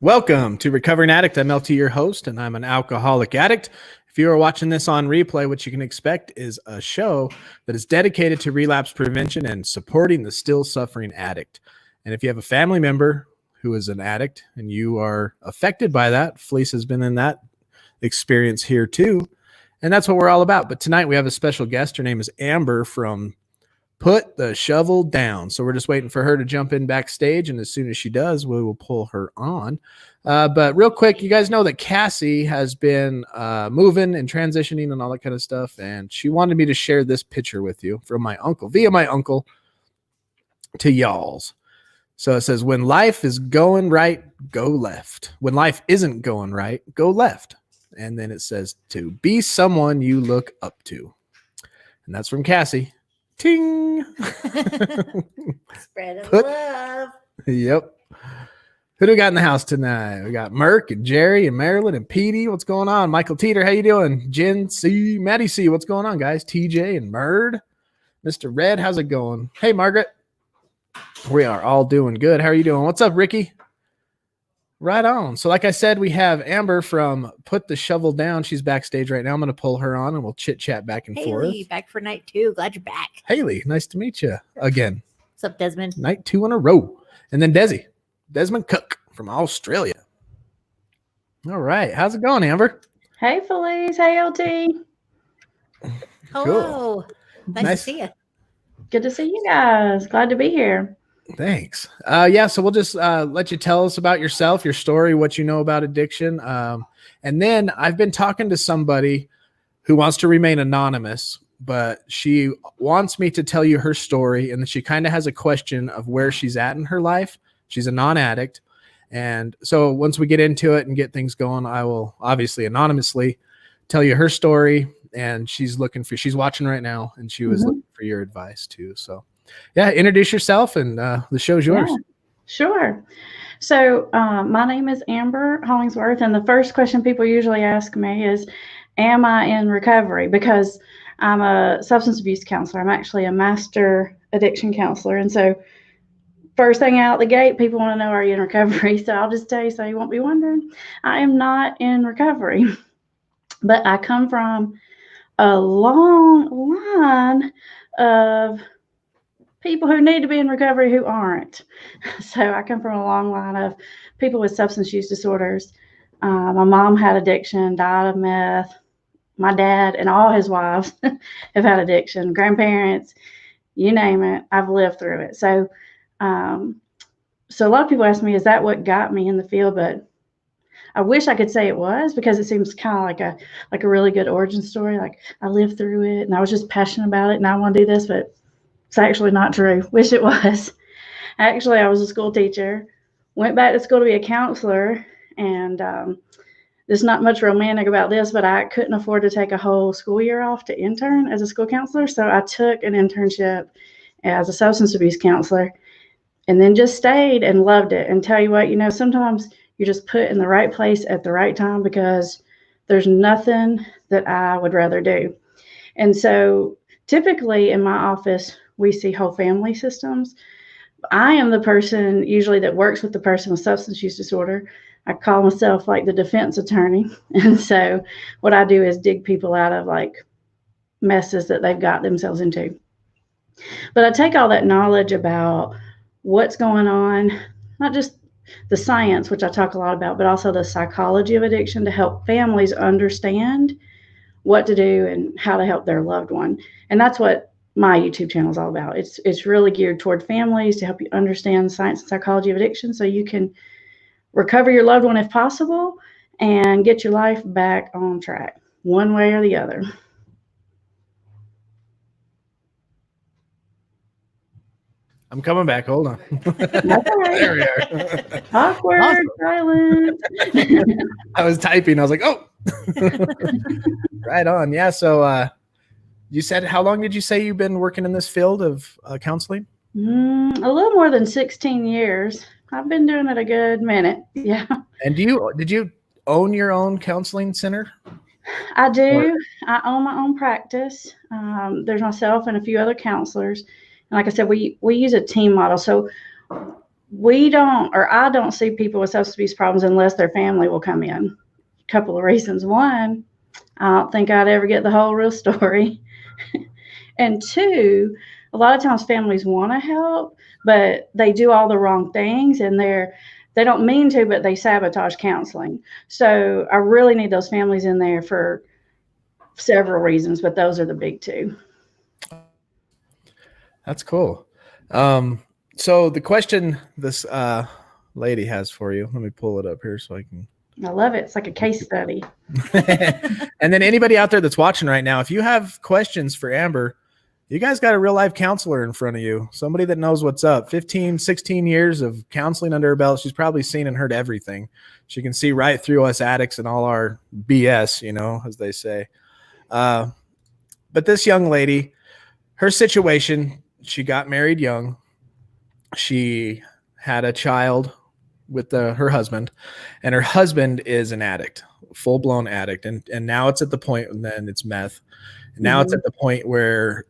Welcome to Recovering Addict. I'm LT, your host, and I'm an alcoholic addict. If you are watching this on replay, what you can expect is a show that is dedicated to relapse prevention and supporting the still suffering addict. And if you have a family member who is an addict and you are affected by that, Felice has been in that experience here too. And that's what we're all about. But tonight we have a special guest. Her name is Amber from Put the Shovel Down. So we're just waiting for her to jump in backstage, and as soon as she does, we will pull her on. But real quick, you guys know that Cassie has been moving and transitioning and all that kind of stuff, and she wanted me to share this picture with you from my uncle, via my uncle to y'all's. So it says, when life is going right, go left. When life isn't going right, go left. And then it says, to be someone you look up to. And that's from Cassie. Ting. Spread of love. Yep. Who do we got in the house tonight? We got Merk and Jerry and Marilyn and Petey. What's going on? Michael Teeter, how you doing? Jen C, Maddie C, what's going on, guys? TJ and Murd. Mr. Red, how's it going? Hey, Margaret. We are all doing good. How are you doing? What's up, Ricky? Right on. So like I said, we have Amber from Put the Shovel Down. She's backstage right now. I'm going to pull her on and we'll chit chat back and forth. Haley, back for night 2. Glad you're back. Haley, nice to meet you again. What's up, Desmond? Night 2 in a row. And then Desmond Cook from Australia. All right. How's it going, Amber? Hey, Felice. Hey, LT. Hello. Nice to see you. Good to see you guys. Glad to be here. Thanks. Yeah, so we'll just let you tell us about yourself, your story, what you know about addiction. And then I've been talking to somebody who wants to remain anonymous, but she wants me to tell you her story, and then she kind of has a question of where she's at in her life. She's a non-addict. And so once we get into it and get things going, I will obviously anonymously tell you her story, and she's watching right now, and she was looking for your advice too. So yeah, introduce yourself, and the show's yours. Yeah, sure. So my name is Amber Hollingsworth, and the first question people usually ask me is, am I in recovery? Because I'm a substance abuse counselor. I'm actually a master addiction counselor. And so first thing out the gate, people want to know, are you in recovery? So I'll just tell you so you won't be wondering. I am not in recovery, but I come from a long line of people who need to be in recovery who aren't. So I come from a long line of people with substance use disorders. My mom had addiction, died of meth. My dad and all his wives have had addiction, grandparents, you name it. I've lived through it. So, so a lot of people ask me, is that what got me in the field? But I wish I could say it was, because it seems kind of like a really good origin story. Like I lived through it and I was just passionate about it and I want to do this, but it's actually not true. Wish it was. Actually, I was a school teacher, went back to school to be a counselor, and there's not much romantic about this, but I couldn't afford to take a whole school year off to intern as a school counselor. So I took an internship as a substance abuse counselor and then just stayed and loved it. And tell you what, sometimes you're just put in the right place at the right time, because there's nothing that I would rather do. And so typically in my office, we see whole family systems. I am the person usually that works with the person with substance use disorder. I call myself like the defense attorney. And so what I do is dig people out of like messes that they've got themselves into. But I take all that knowledge about what's going on, not just the science, which I talk a lot about, but also the psychology of addiction, to help families understand what to do and how to help their loved one. And that's what my YouTube channel is all about. It's really geared toward families to help you understand the science and psychology of addiction, so you can recover your loved one if possible and get your life back on track, one way or the other. I'm coming back. Hold on. There we are. Awkward, silent. I was typing. I was like, oh. Right on. Yeah. So you said, how long did you say you've been working in this field of counseling? A little more than 16 years. I've been doing it a good minute. Yeah. And did you own your own counseling center? I do. I own my own practice. There's myself and a few other counselors. And like I said, we use a team model. So I don't see people with substance abuse problems unless their family will come in. A couple of reasons. One, I don't think I'd ever get the whole real story. And two, a lot of times families want to help, but they do all the wrong things and they don't mean to, but they sabotage counseling. So I really need those families in there for several reasons, but those are the big two. That's cool. So the question this lady has for you, let me pull it up here so I can. I love it. It's like a case study. And then anybody out there that's watching right now, if you have questions for Amber, you guys got a real life counselor in front of you, somebody that knows what's up. 15, 16 years of counseling under her belt. She's probably seen and heard everything. She can see right through us addicts and all our BS, you know, as they say. But this young lady, her situation, she got married young. She had a child with her husband, and her husband is an addict, full-blown addict. And now it's at the point, and then it's meth. And now it's at the point where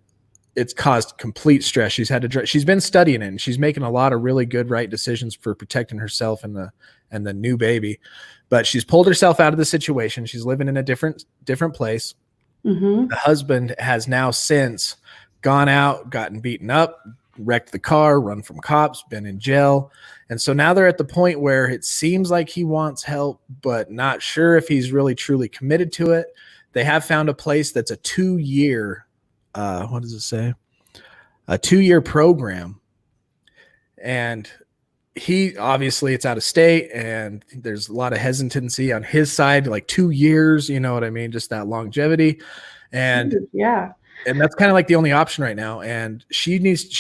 it's caused complete stress. She's been studying it, and she's making a lot of really good, right decisions for protecting herself and the new baby. But she's pulled herself out of the situation. She's living in a different place. The husband has now since gone out, gotten beaten up, wrecked the car, run from cops, been in jail. And so now they're at the point where it seems like he wants help, but not sure if he's really truly committed to it. They have found a place that's a 2-year what does it say? A 2-year program. And he obviously it's out of state, and there's a lot of hesitancy on his side, like 2 years, you know what I mean? Just that longevity. And yeah. And that's kind of like the only option right now. And she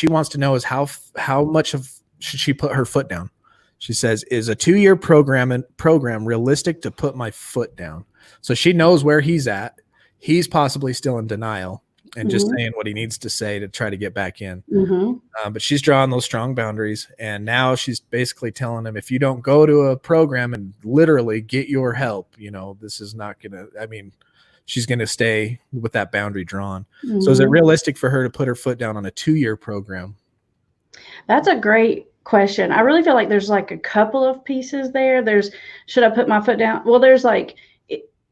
wants to know is how much should she put her foot down? She says, is a 2-year program realistic to put my foot down? So she knows where he's at. He's possibly still in denial and just saying what he needs to say to try to get back in. But she's drawing those strong boundaries. And now she's basically telling him, if you don't go to a program and literally get your help, you know, this is not going to, I mean, she's going to stay with that boundary drawn. So is it realistic for her to put her foot down on a 2-year program? That's a great question. I really feel like there's like a couple of pieces there. Should I put my foot down? Well, there's like,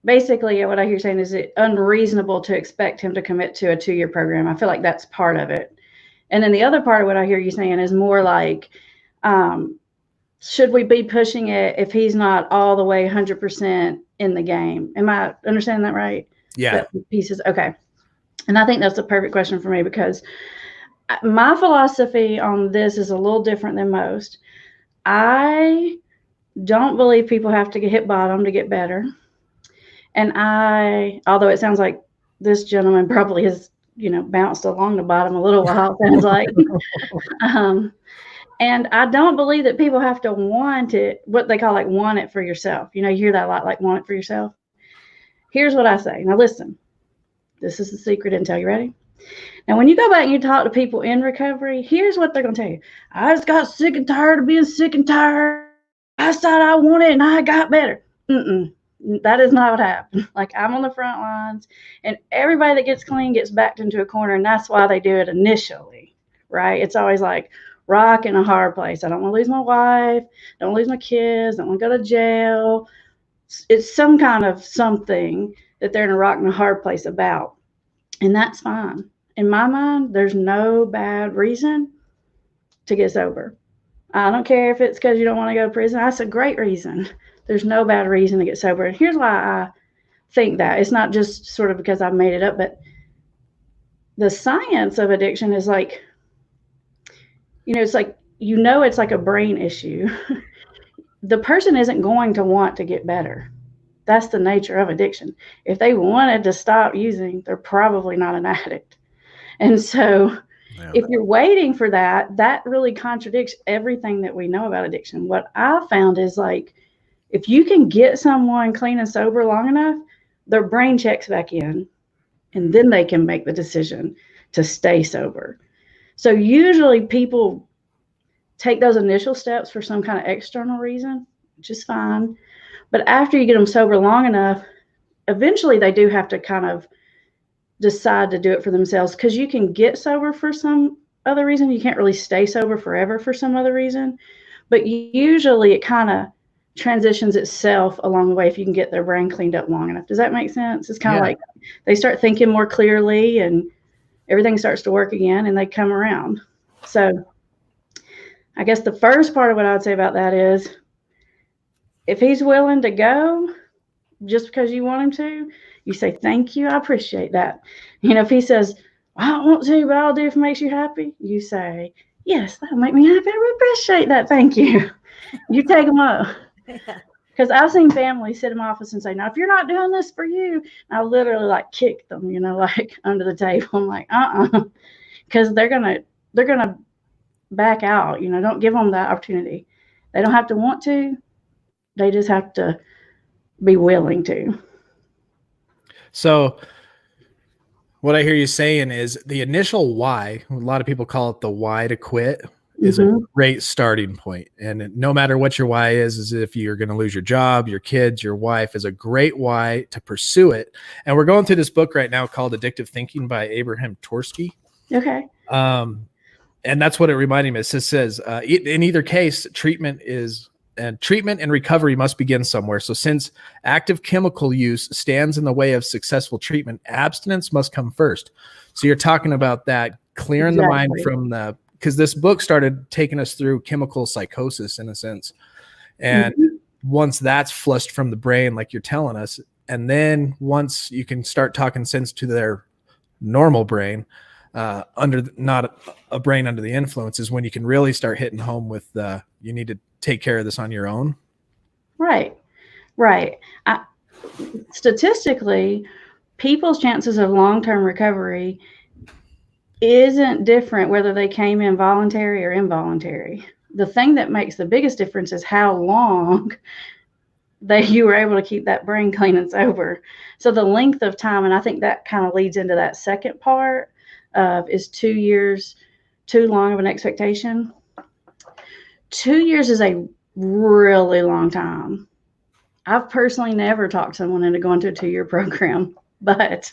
basically what I hear saying is it unreasonable to expect him to commit to a 2-year program. I feel like that's part of it. And then the other part of what I hear you saying is more like, should we be pushing it if he's not all the way 100% in the game? Am I understanding that right? Yeah. Pieces. Okay. And I think that's a perfect question for me, because my philosophy on this is a little different than most. I don't believe people have to hit bottom to get better. And although it sounds like this gentleman probably has, bounced along the bottom a little while, it sounds like. And I don't believe that people have to want it, what they call like want it for yourself. You hear that a lot, like want it for yourself. Here's what I say. Now listen, this is the secret intel. You ready? Now, when you go back and you talk to people in recovery, here's what they're going to tell you. I just got sick and tired of being sick and tired. I decided I wanted it and I got better. That is not what happened. Like, I'm on the front lines, and everybody that gets clean gets backed into a corner, and that's why they do it initially, right? It's always like rock in a hard place. I don't want to lose my wife. Don't lose my kids. Don't want to go to jail. It's some kind of something that they're in a rock and a hard place about, and that's fine. In my mind, there's no bad reason to get sober. I don't care if it's because you don't want to go to prison. That's a great reason. There's no bad reason to get sober. And here's why I think that. It's not just sort of because I've made it up, but the science of addiction is like, it's like, it's like a brain issue. The person isn't going to want to get better. That's the nature of addiction. If they wanted to stop using, they're probably not an addict. And so if you're waiting for that, that really contradicts everything that we know about addiction. What I found is like, if you can get someone clean and sober long enough, their brain checks back in, and then they can make the decision to stay sober. So usually people take those initial steps for some kind of external reason, which is fine. But after you get them sober long enough, eventually they do have to kind of decide to do it for themselves, because you can get sober for some other reason. You can't really stay sober forever for some other reason. But usually it kind of transitions itself along the way if you can get their brain cleaned up long enough. Does that make sense? It's kind of like they start thinking more clearly and everything starts to work again and they come around. So I guess the first part of what I would say about that is, if he's willing to go just because you want him to, you say, thank you, I appreciate that. If he says, I don't want to, but I'll do if it makes you happy, you say, yes, that'll make me happy. I appreciate that. Thank you. You take them up. Because I've seen families sit in my office and say, now, if you're not doing this for you, I literally like kick them, like under the table. I'm like, because they're gonna back out. Don't give them that opportunity. They don't have to want to. They just have to be willing to. So what I hear you saying is the initial why, a lot of people call it the why to quit, is a great starting point. And no matter what your why is if you're going to lose your job, your kids, your wife, is a great why to pursue it. And we're going through this book right now called Addictive Thinking by Abraham Tversky. Okay. And that's what it reminded me. It says in either case, treatment and recovery must begin somewhere. So since active chemical use stands in the way of successful treatment, abstinence must come first. So you're talking about that, clearing the mind from because this book started taking us through chemical psychosis in a sense. And once that's flushed from the brain, like you're telling us, and then once you can start talking sense to their normal brain, not a brain under the influence, is when you can really start hitting home with you need to take care of this on your own. Right. Statistically, people's chances of long-term recovery isn't different whether they came in voluntary or involuntary. The thing that makes the biggest difference is how long you were able to keep that brain clean and sober. So the length of time, and I think that kind of leads into that second part of, is 2 years too long of an expectation? 2 years is a really long time. I've personally never talked someone into going to a 2-year program, but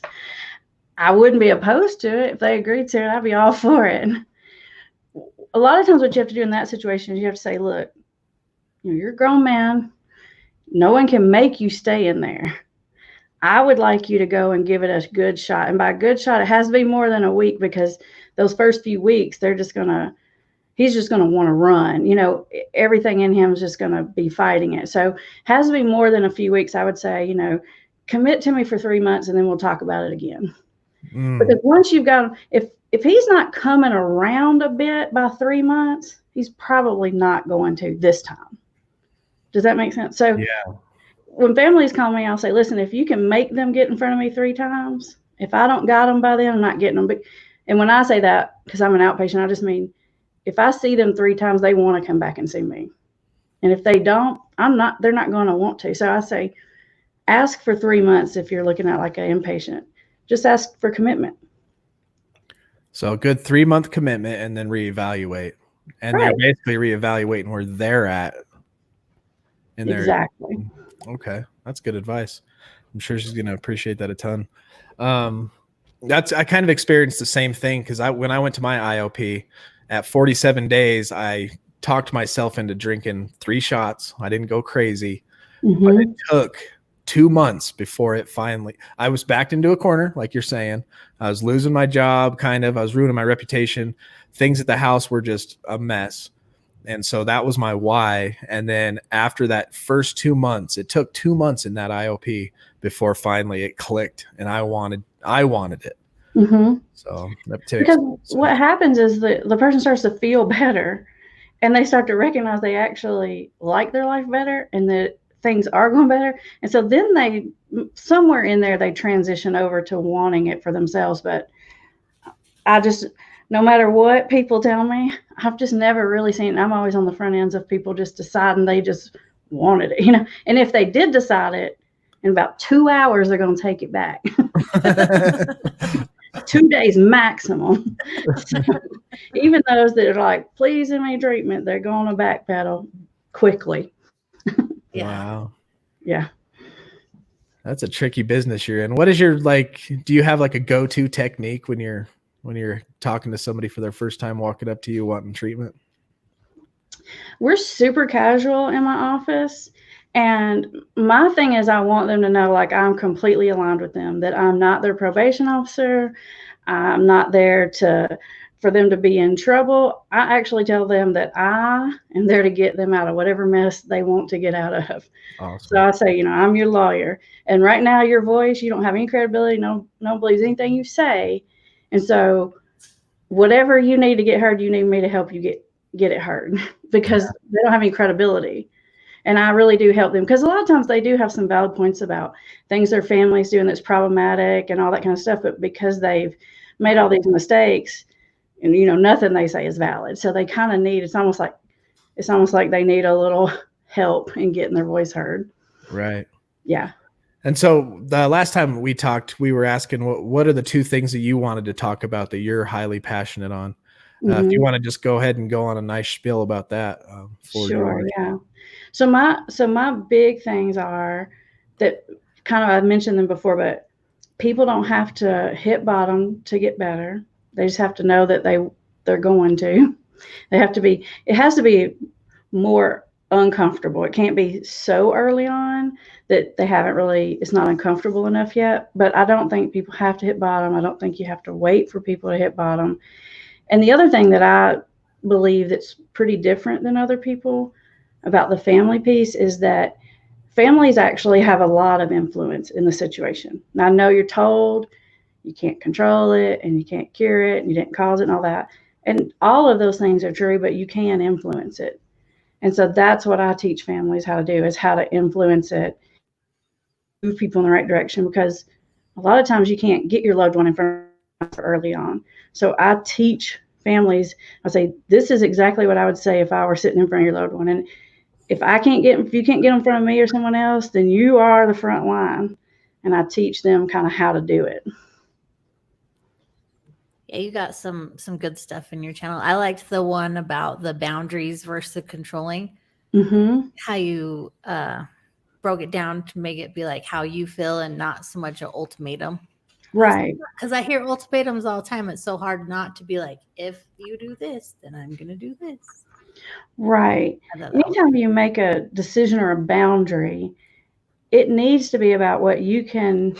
I wouldn't be opposed to it. If they agreed to it, I'd be all for it. A lot of times what you have to do in that situation is you have to say, look, you're a grown man. No one can make you stay in there. I would like you to go and give it a good shot. And by a good shot, it has to be more than a week, because those first few weeks, he's just going to want to run. Everything in him is just going to be fighting it. So it has to be more than a few weeks. I would say, commit to me for 3 months and then we'll talk about it again. Because once you've got, if he's not coming around a bit by 3 months, he's probably not going to this time. Does that make sense? So when families call me, I'll say, listen, if you can make them get in front of me 3 times, if I don't got them by then, I'm not getting them. And when I say that, because I'm an outpatient, I just mean, if I see them 3 times, they want to come back and see me. And if they don't, they're not going to want to. So I say, ask for 3 months if you're looking at like an inpatient. Just ask for commitment. So a good 3-month commitment and then reevaluate. And you're basically reevaluating where they're at. Exactly. Okay. That's good advice. I'm sure she's going to appreciate that a ton. I kind of experienced the same thing, because when I went to my IOP at 47 days, I talked myself into drinking 3 shots. I didn't go crazy, but it took 2 months before I was backed into a corner, like you're saying. I was losing my job, I was ruining my reputation. Things at the house were just a mess. And so that was my why. And then after that first 2 months, it took 2 months in that IOP before finally it clicked and I wanted it. So because what happens is the person starts to feel better and they start to recognize they actually like their life better and that things are going better. And so then somewhere in there, they transition over to wanting it for themselves. But no matter what people tell me, I've just never really seen it. I'm always on the front ends of people just deciding they just wanted it, And if they did decide it, in about 2 hours, they're going to take it back. 2 days maximum. So even those that are like, please send me treatment, they're going to backpedal quickly. Yeah. Wow. Yeah. That's a tricky business you're in. What is your do you have like a go-to technique when you're talking to somebody for their first time walking up to you wanting treatment? We're super casual in my office. And my thing is I want them to know like I'm completely aligned with them, that I'm not their probation officer. I'm not there for them to be in trouble. I actually tell them that I am there to get them out of whatever mess they want to get out of. Awesome. So I say, I'm your lawyer. And right now your voice, you don't have any credibility. No believes anything you say. And so whatever you need to get heard, you need me to help you get it heard because they don't have any credibility. And I really do help them because a lot of times they do have some valid points about things their family's doing that's problematic and all that kind of stuff. But because they've made all these mistakes and, nothing they say is valid. So they kind of need, it's almost like they need a little help in getting their voice heard. Right. Yeah. And so the last time we talked, we were asking what are the 2 things that you wanted to talk about that you're highly passionate on? If you want to just go ahead and go on a nice spiel about that. Sure. Yeah. So my big things are that kind of, I've mentioned them before, but people don't have to hit bottom to get better. They just have to know that they're going to. It has to be more uncomfortable. It can't be so early on that it's not uncomfortable enough yet. But I don't think people have to hit bottom. I don't think you have to wait for people to hit bottom. And the other thing that I believe that's pretty different than other people about the family piece is that families actually have a lot of influence in the situation. Now, I know you're told you can't control it and you can't cure it and you didn't cause it and all that. And all of those things are true, but you can influence it. And so that's what I teach families how to do, is how to influence it, move people in the right direction, because a lot of times you can't get your loved one in front of early on. So I teach families, I say, this is exactly what I would say if I were sitting in front of your loved one. And if you can't get in front of me or someone else, then you are the front line. And I teach them kind of how to do it. Yeah, you got some good stuff in your channel. I liked the one about the boundaries versus the controlling. Mm-hmm. How you broke it down to make it be like how you feel and not so much an ultimatum. Right. Because I hear ultimatums all the time. It's so hard not to be like, if you do this, then I'm going to do this. Right. Anytime you make a decision or a boundary, it needs to be about what you can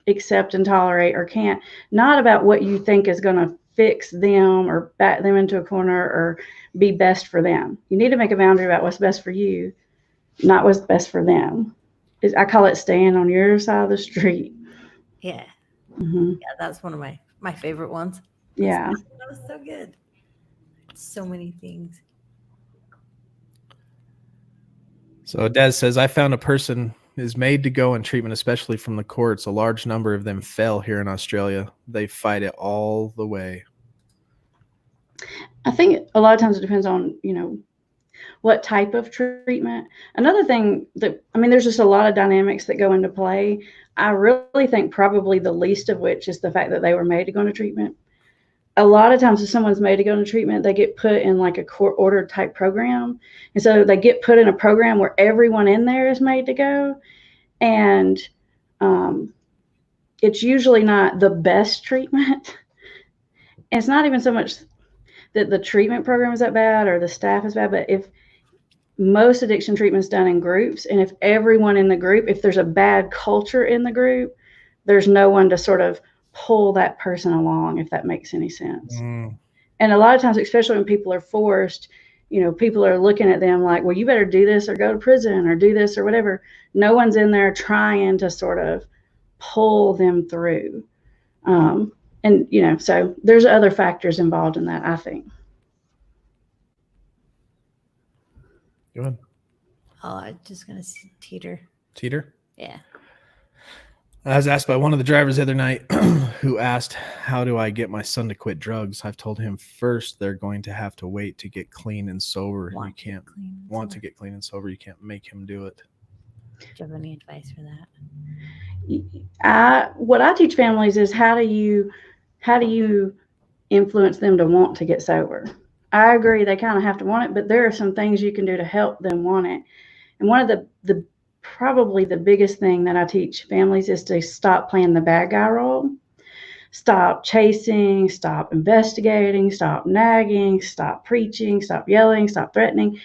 accept and tolerate or can't, not about what you think is going to fix them or back them into a corner or be best for them. You need to make a boundary about what's best for you, not what's best for them. I call it staying on your side of the street. Yeah. Mm-hmm. Yeah, that's one of my favorite ones. Yeah. That was so good. So many things. So Des says, I found a person is made to go in treatment, especially from the courts. A large number of them fell here in Australia. They fight it all the way. I think a lot of times it depends on, what type of treatment. Another thing there's just a lot of dynamics that go into play. I really think probably the least of which is the fact that they were made to go into treatment. A lot of times if someone's made to go into treatment, they get put in like a court-ordered type program. And so they get put in a program where everyone in there is made to go. And it's usually not the best treatment. And it's not even so much that the treatment program is that bad or the staff is bad, but if most addiction treatment is done in groups, and if everyone in the group, if there's a bad culture in the group, there's no one to sort of pull that person along, if that makes any sense. And a lot of times, especially when people are forced, people are looking at them like, well, you better do this or go to prison or do this or whatever. No one's in there trying to sort of pull them through. So there's other factors involved in that, I think. Go ahead. Oh, I'm just going to teeter. Teeter? Yeah. I was asked by one of the drivers the other night who asked, how do I get my son to quit drugs? I've told him first they're going to have to wait to get clean and sober. You can't want to get clean and sober. You can't make him do it. Do you have any advice for that? What I teach families is how do you how do you influence them to want to get sober? I agree they kind of have to want it, but there are some things you can do to help them want it. And one of the probably the biggest thing that I teach families is to stop playing the bad guy role. Stop chasing, stop investigating, stop nagging, stop preaching, stop yelling, stop threatening,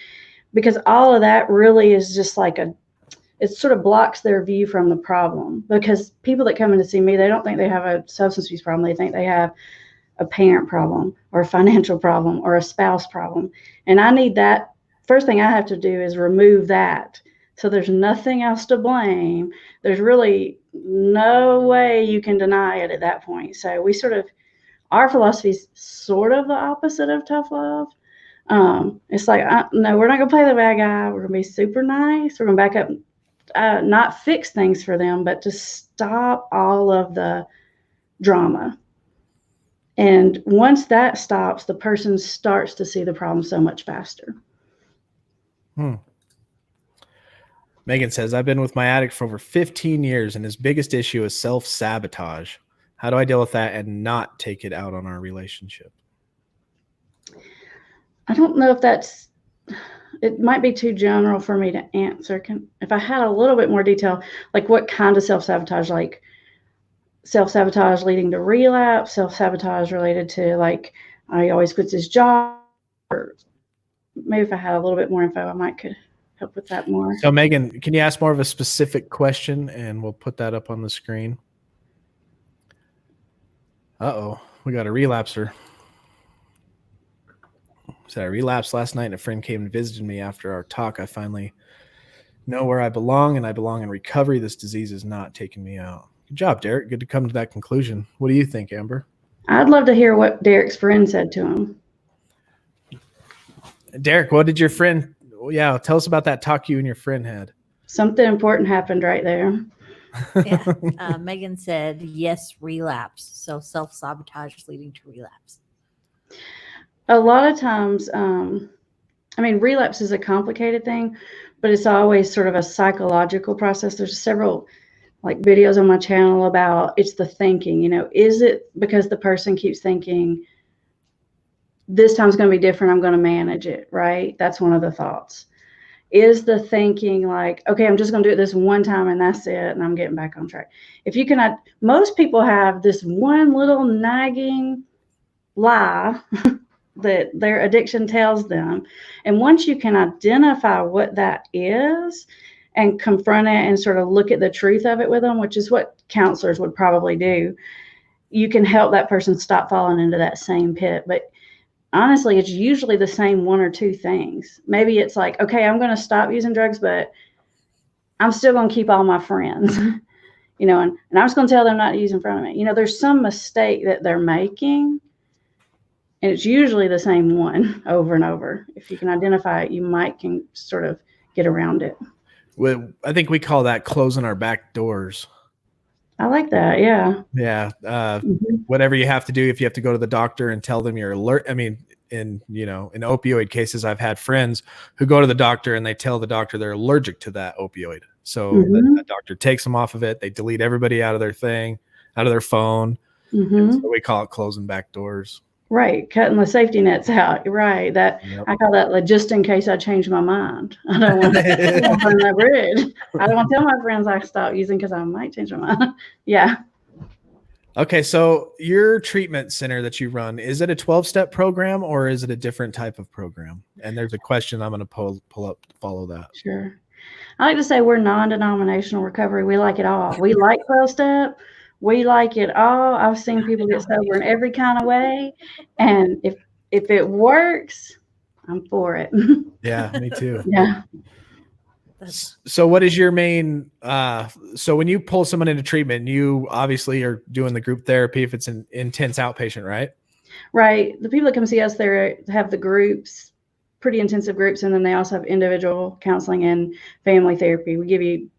because all of that really is just like it sort of blocks their view from the problem. Because people that come in to see me, they don't think they have a substance abuse problem. They think they have a parent problem or a financial problem or a spouse problem. And I need that. First thing I have to do is remove that. So there's nothing else to blame. There's really no way you can deny it at that point. So our philosophy is sort of the opposite of tough love. It's like, no, we're not going to play the bad guy. We're going to be super nice. We're going to back up, not fix things for them, but to stop all of the drama. And once that stops, the person starts to see the problem so much faster. Megan says, I've been with my addict for over 15 years, and his biggest issue is self-sabotage. How do I deal with that and not take it out on our relationship? I don't know if it might be too general for me to answer. If I had a little bit more detail, like what kind of self-sabotage, like self-sabotage leading to relapse, self-sabotage related to like, he always quits his job, or maybe if I had a little bit more info, I might could help with that more. So Megan, can you ask more of a specific question and we'll put that up on the screen? Uh-oh, we got a relapser. So I relapsed last night and a friend came and visited me after our talk. I finally know where I belong and I belong in recovery. This disease is not taking me out. Good job, Derek. Good to come to that conclusion. What do you think, Amber? I'd love to hear what Derek's friend said to him. Derek, what did your friend... Yeah, tell us about that talk you and your friend had. Something important happened right there. Yeah. Megan said, yes, relapse. So self-sabotage is leading to relapse. A lot of times, relapse is a complicated thing, but it's always sort of a psychological process. There's several like videos on my channel about it's the thinking, is it because the person keeps thinking this time's going to be different, I'm going to manage it, right? That's one of the thoughts. Is the thinking like, okay, I'm just going to do it this one time and that's it, and I'm getting back on track. Most people have this one little nagging lie that their addiction tells them. And once you can identify what that is and confront it and sort of look at the truth of it with them, which is what counselors would probably do, you can help that person stop falling into that same pit. But honestly, it's usually the same one or two things. Maybe it's like, okay, I'm going to stop using drugs, but I'm still going to keep all my friends, and I'm just going to tell them not to use in front of me. There's some mistake that they're making, and it's usually the same one over and over. If you can identify it, you can sort of get around it. Well, I think we call that closing our back doors. I like that. Yeah. Yeah. Whatever you have to do, if you have to go to the doctor and tell them you're alert. I mean, in opioid cases, I've had friends who go to the doctor and they tell the doctor they're allergic to that opioid. So the doctor takes them off of it. They delete everybody out of their phone. And so we call it closing back doors. Right. Cutting the safety nets out. Right. I call that just in case I change my mind. I don't want to burn that bridge. I don't want to tell my friends I stopped using because I might change my mind. Yeah. Okay. So your treatment center that you run, is it a 12-step program or is it a different type of program? And there's a question I'm going to pull up to follow that. Sure. I like to say we're non-denominational recovery. We like it all. We like 12-step. We like it all. I've seen people get sober in every kind of way. And if it works, I'm for it. Yeah, me too. Yeah. So what is your main, so when you pull someone into treatment, you obviously are doing the group therapy if it's an intense outpatient, right? Right. The people that come see us, they have the groups, pretty intensive groups. And then they also have individual counseling and family therapy. We give you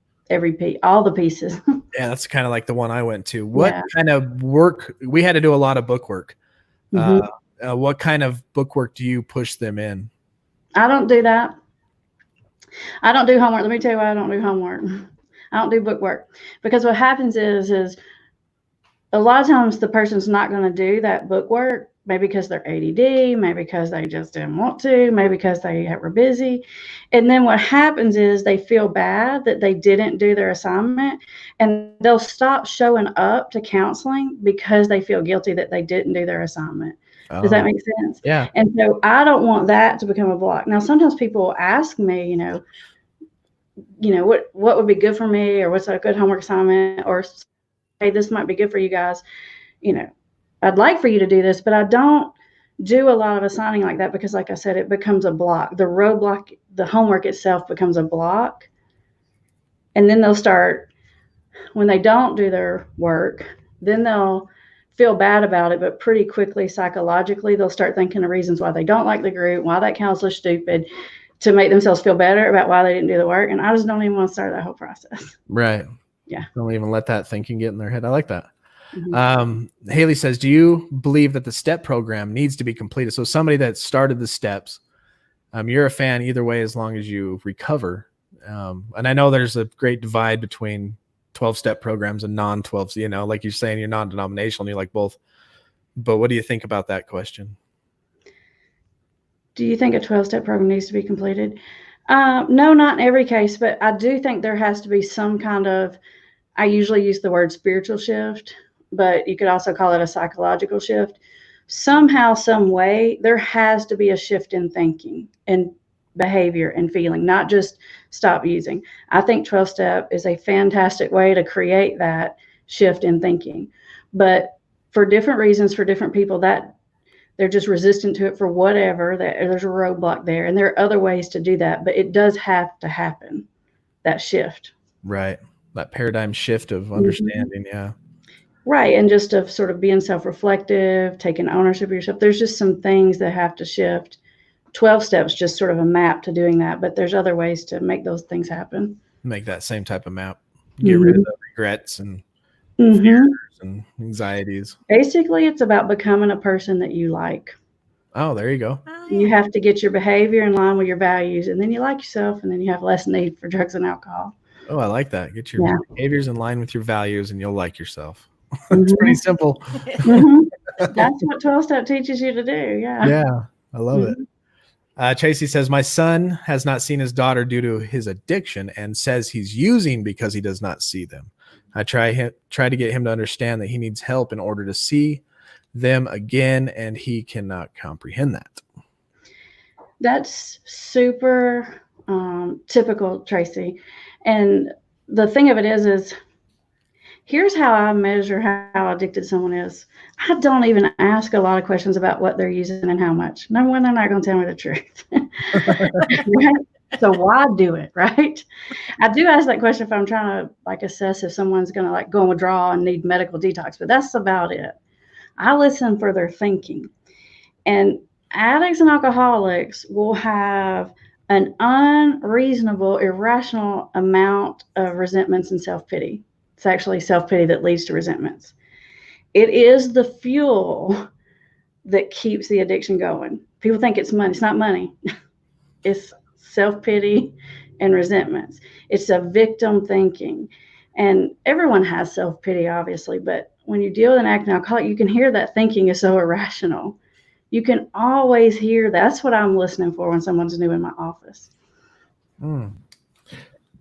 all the pieces. Yeah, that's kind of like the one I went to. What kind of work? We had to do a lot of book work. What kind of book work do you push them in? I don't do that. I don't do homework. Let me tell you why I don't do homework. I don't do book work, because what happens is a lot of times the person's not going to do that book work, maybe because they're ADD, maybe because they just didn't want to, maybe because they were busy. And then what happens is they feel bad that they didn't do their assignment, and they'll stop showing up to counseling because they feel guilty that they didn't do their assignment. Does that make sense? Yeah. And so I don't want that to become a block. Now, sometimes people ask me, what would be good for me, or what's a good homework assignment, or hey, this might be good for you guys. I'd like for you to do this, but I don't do a lot of assigning like that because, like I said, it becomes a block. The roadblock, the homework itself becomes a block. And then they'll start, when they don't do their work, then they'll feel bad about it, but pretty quickly psychologically, they'll start thinking of reasons why they don't like the group, why that counselor's stupid, to make themselves feel better about why they didn't do the work. And I just don't even want to start that whole process. Right. Yeah. Don't even let that thinking get in their head. I like that. Mm-hmm. Haley says, do you believe that the STEP program needs to be completed? So somebody that started the steps, you're a fan either way, as long as you recover. And I know there's a great divide between 12-step programs and non-12s, like you're saying, you're non-denominational and you like both. But what do you think about that question? Do you think a 12-step program needs to be completed? No, not in every case, but I do think there has to be some kind of, I usually use the word spiritual shift, but you could also call it a psychological shift. Somehow, some way, there has to be a shift in thinking and behavior and feeling, not just stop using. I think 12-step is a fantastic way to create that shift in thinking. But for different reasons, for different people, that they're just resistant to it for whatever, there's a roadblock there. And there are other ways to do that, but it does have to happen, that shift. Right. That paradigm shift of understanding. Mm-hmm. Yeah. Right. And just of sort of being self-reflective, taking ownership of yourself. There's just some things that have to shift. 12 steps, just sort of a map to doing that, but there's other ways to make those things happen. Make that same type of map. Get rid of the regrets and Mm-hmm. fears and anxieties. Basically, it's about becoming a person that you like. Oh, there you go. Oh, yeah. You have to get your behavior in line with your values, and then you like yourself, and then you have less need for drugs and alcohol. Oh, I like that. Get your behaviors in line with your values, and you'll like yourself. It's Mm-hmm. pretty simple. Mm-hmm. That's what 12-step teaches you to do. Yeah. Yeah, I love it. Tracy says, my son has not seen his daughter due to his addiction and says he's using because he does not see them. I try to get him to understand that he needs help in order to see them again, and he cannot comprehend that. That's super typical, Tracy. And the thing of it is here's how I measure how addicted someone is. I don't even ask a lot of questions about what they're using and how much. Number one, they're not going to tell me the truth. Right? So why do it, right? I do ask that question if I'm trying to assess if someone's going to go on withdrawal and need medical detox, but that's about it. I listen for their thinking. And addicts and alcoholics will have an unreasonable, irrational amount of resentments and self-pity. It's actually self-pity that leads to resentments. It is the fuel that keeps the addiction going. People think it's money. It's not money. It's self-pity and resentments. It's a victim thinking. And everyone has self-pity, obviously, but when you deal with an active alcoholic, you can hear that thinking is so irrational. You can always hear that. That's what I'm listening for when someone's new in my office.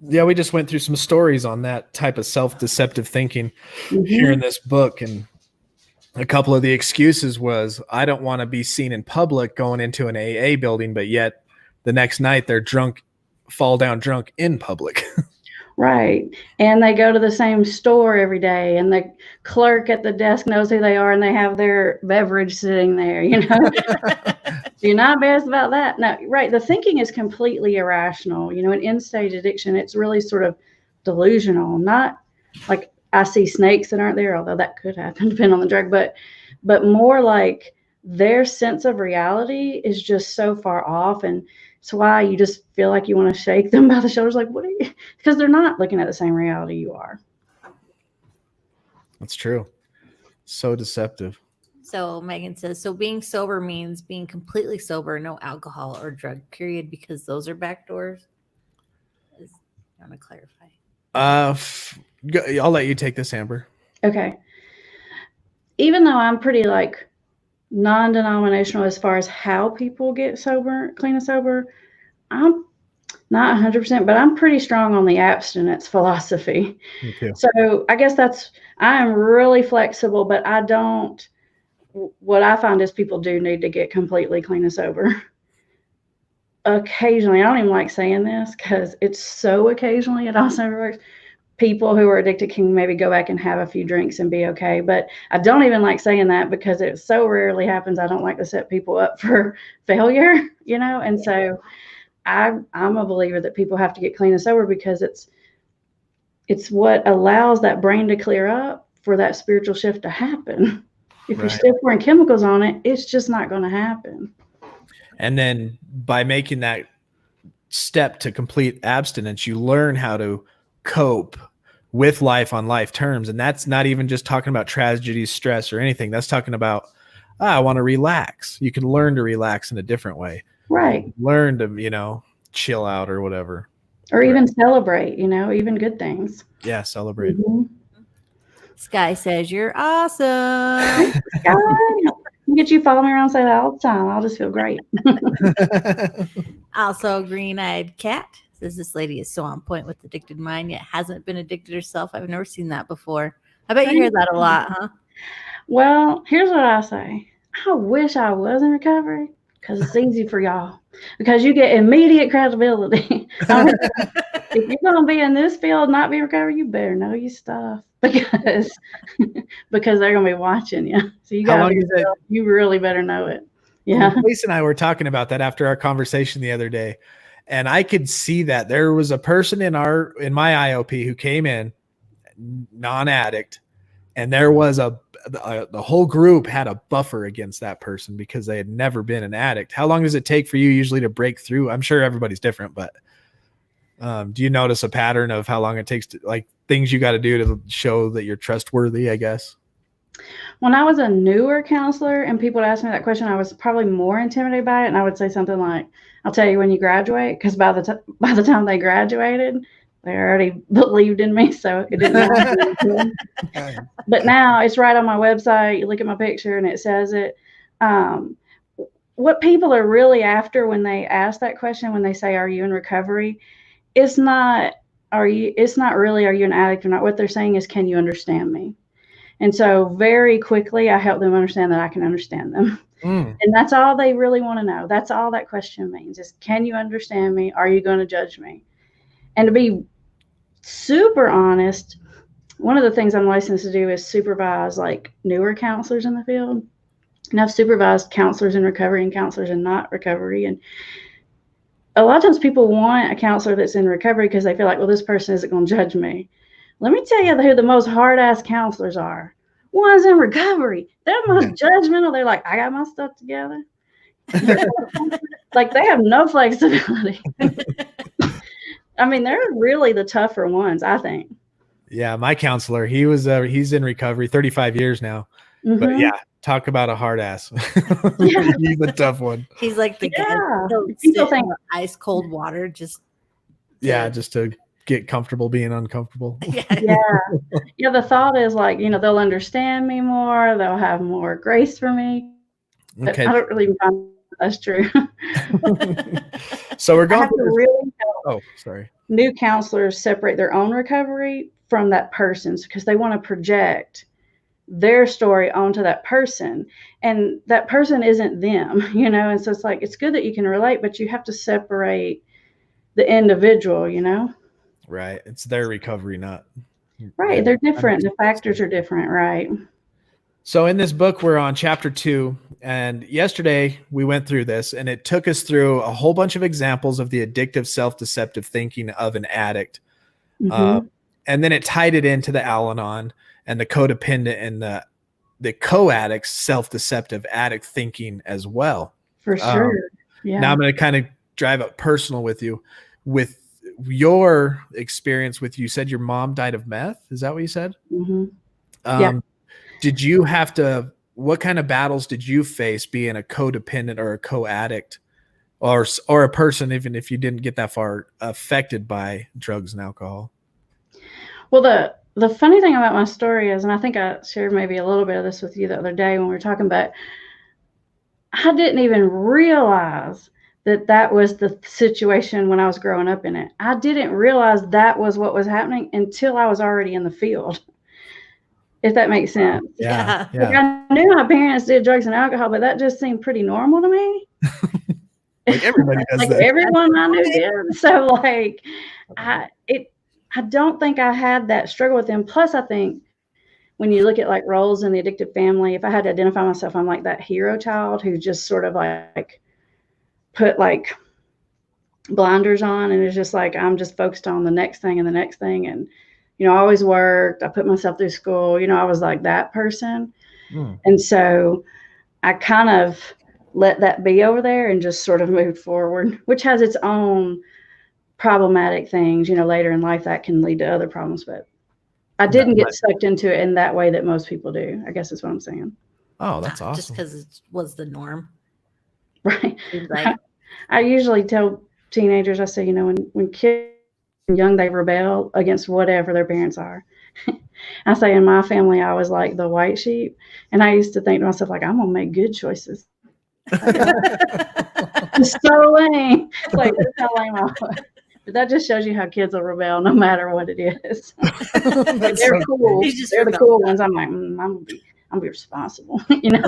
Yeah, we just went through some stories on that type of self-deceptive thinking here in this book. And a couple of the excuses was, I don't want to be seen in public going into an AA building, but yet the next night they're drunk, fall down drunk in public. Right. And they go to the same store every day, and the clerk at the desk knows who they are, and they have their beverage sitting there, You're not embarrassed about that? No, right. The thinking is completely irrational. In end-stage addiction, it's really sort of delusional, not like I see snakes that aren't there, although that could happen depending on the drug, but more like their sense of reality is just so far off. And it's why you just feel like you want to shake them by the shoulders, like, what are you? Because they're not looking at the same reality you are. That's true. So deceptive. So Megan says, so being sober means being completely sober, no alcohol or drug, period, because those are backdoors? I want to clarify. I'll let you take this, Amber. Okay. even though I'm pretty like non-denominational as far as how people get sober, clean and sober, I'm not 100%, but I'm pretty strong on the abstinence philosophy. Me too. So I guess I am really flexible, but I don't, what I find is people do need to get completely clean and sober. Occasionally, I don't even like saying this because it's so occasionally, it also never works. People who are addicted can maybe go back and have a few drinks and be okay. But I don't even like saying that because it so rarely happens. I don't like to set people up for failure, And so I'm a believer that people have to get clean and sober because it's what allows that brain to clear up for that spiritual shift to happen. If you're still pouring chemicals on it, it's just not going to happen. And then by making that step to complete abstinence, you learn how to cope with life on life terms. And that's not even just talking about tragedy, stress, or anything. That's talking about, I want to relax. You can learn to relax in a different way. Right. Learn to, chill out or whatever. Or even celebrate, even good things. Yeah, celebrate. Mm-hmm. Sky says, you're awesome. Sky, get you following me around and say that all the time. I'll just feel great. Also, Green-Eyed Cat says this lady is so on point with Addicted Mind, yet hasn't been addicted herself. I've never seen that before. I bet you hear that a lot, huh? Well, here's what I say. I wish I was in recovery because it's easy for y'all. Because you get immediate credibility. If you're going to be in this field, not be recovery, you better know your stuff because they're going to be watching you. So you really better know it. Yeah. Lisa and I were talking about that after our conversation the other day, and I could see that there was a person in my IOP who came in non-addict, and there was the whole group had a buffer against that person because they had never been an addict. How long does it take for you usually to break through? I'm sure everybody's different, but do you notice a pattern of how long it takes to, like, things you got to do to show that you're trustworthy, I guess? When I was a newer counselor and people would ask me that question, I was probably more intimidated by it. And I would say something like, I'll tell you when you graduate, because by the time they graduated, they already believed in me. So it didn't matter. But now it's right on my website. You look at my picture and it says it. What people are really after when they ask that question, when they say, are you in recovery? It's not really, are you an addict or not? What they're saying is, can you understand me? And so very quickly, I help them understand that I can understand them. And that's all they really want to know. That's all that question means is, can you understand me? Are you going to judge me? And to be super honest, one of the things I'm licensed to do is supervise like newer counselors in the field. And I've supervised counselors in recovery and counselors in not recovery. And a lot of times people want a counselor that's in recovery because they feel like, well, this person isn't going to judge me. Let me tell you who the most hard-ass counselors are. Ones in recovery. They're most judgmental. They're like, I got my stuff together. Like, they have no flexibility. I mean, they're really the tougher ones, I think. Yeah, my counselor, he's in recovery 35 years now. Mm-hmm. But yeah, talk about a hard ass. Yeah. He's a tough one. He's like the guy people think ice cold water just to get comfortable being uncomfortable. Yeah. The thought is like, they'll understand me more, they'll have more grace for me. But okay. I don't really find that's true. So we're going to really help new counselors separate their own recovery from that person's because they want to project their story onto that person, and that person isn't them, and so it's like, it's good that you can relate, but you have to separate the individual, Right. It's their recovery, not right. They're different. The factors are different. Right. So in this book, we're on chapter 2, and yesterday we went through this, and it took us through a whole bunch of examples of the addictive, self-deceptive thinking of an addict. Mm-hmm. And then it tied it into the Al-Anon and the codependent and the co-addict's self-deceptive addict thinking as well. For sure. Yeah. Now I'm going to kind of drive up personal with you. With your experience you said your mom died of meth. Is that what you said? Mm-hmm. Yeah. Did you have to, what kind of battles did you face being a codependent or a co-addict or a person, even if you didn't get that far, affected by drugs and alcohol? Well, the funny thing about my story is, and I think I shared maybe a little bit of this with you the other day when we were talking, but I didn't even realize that was the situation when I was growing up in it. I didn't realize that was what was happening until I was already in the field, if that makes sense. Yeah. Like, I knew my parents did drugs and alcohol, but that just seemed pretty normal to me. Like everybody does Like that. everyone I knew did. So like I don't think I had that struggle with them. Plus, I think when you look at like roles in the addictive family, if I had to identify myself, I'm like that hero child who just sort of like put like blinders on and is just like, I'm just focused on the next thing and the next thing. And, you know, I always worked. I put myself through school. You know, I was like that person. And so I kind of let that be over there and just sort of moved forward, which has its own problematic things, you know, later in life that can lead to other problems. But I didn't get sucked into it in that way that most people do, I guess is what I'm saying. Oh, that's awesome. Just because it was the norm. Right. Like, I usually tell teenagers, I say, you know, when kids are young, they rebel against whatever their parents are. I say in my family, I was like the white sheep. And I used to think to myself, like, I'm going to make good choices. It's so lame. Like, that's how lame I was. But that just shows you how kids will rebel no matter what it is. They're cool. They're the cool ones. I'm like, I'm gonna be responsible. You know,